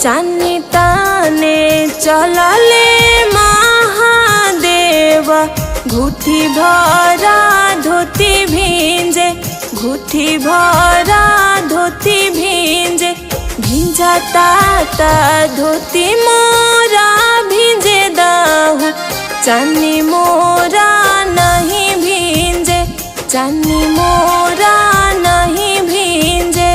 चानी ताने चलले महादेव, घुटी भरा धोती भींजे, घुटी भरा धोती भींजे। भींजा ताता धोती मोरा भींजे दाहू, चानी मोरा नहीं भींजे, चानी मोरा नहीं भींजे।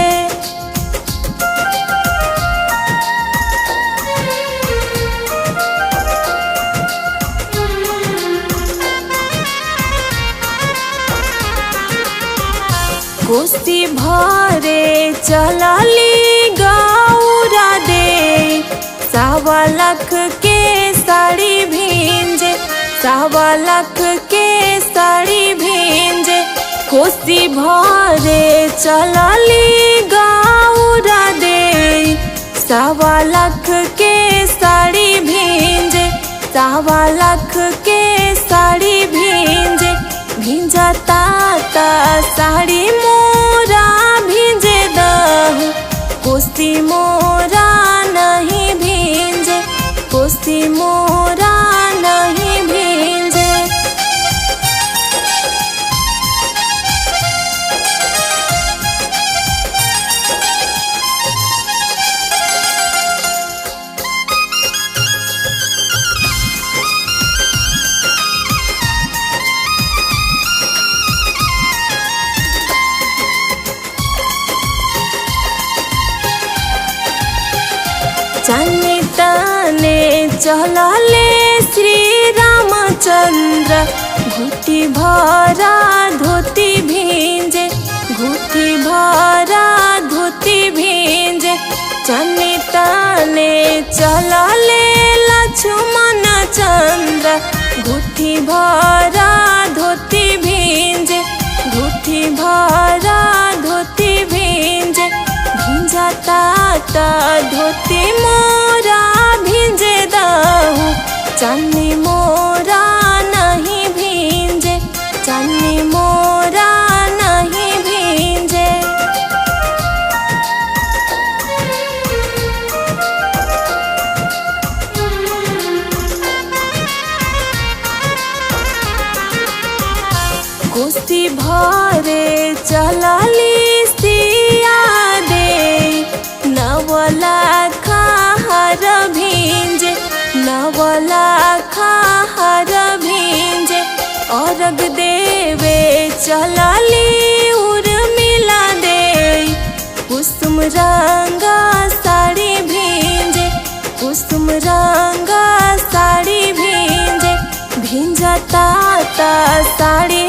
कोसी भरे चलली गौरा दे, 1.25 लाख के साड़ी भींजे, 1.25 लाख के साड़ी भींजे। कोसी भरे चलली गौरा दे, 1.25 लाख के साड़ी भींजे, 1.25 लाख के साड़ी भींजे। भींजा ताता साड़ी मोरा भींजे दहू, कोसी मोरा नहीं भींजे, कोसी मोरा नहीं भींजे। चानी ताने चलले श्री रामचंद्र, घुटी भरा धोती भींजे, घुटी भरा धोती भींजे। चानी ताने चलले लक्ष्मण चंद्र, घुटी भरा धोती भींजे, घुटी भरा धोती भींजे। भींजा ताता धोती मोरा भींजे दाहू, चानी मोरा नहीं भींजे, चानी मोरा नहीं भींजे। कोसी भरे चलली सिया दे, 9 लाख हार भींजे, 9 लाख हार भींजे। अर्घ देवे चलली उर्मिला दे, कुसुम रंगा साड़ी भींजे, कुसुम रंगा साड़ी भींजे। भींजा ताता साड़ी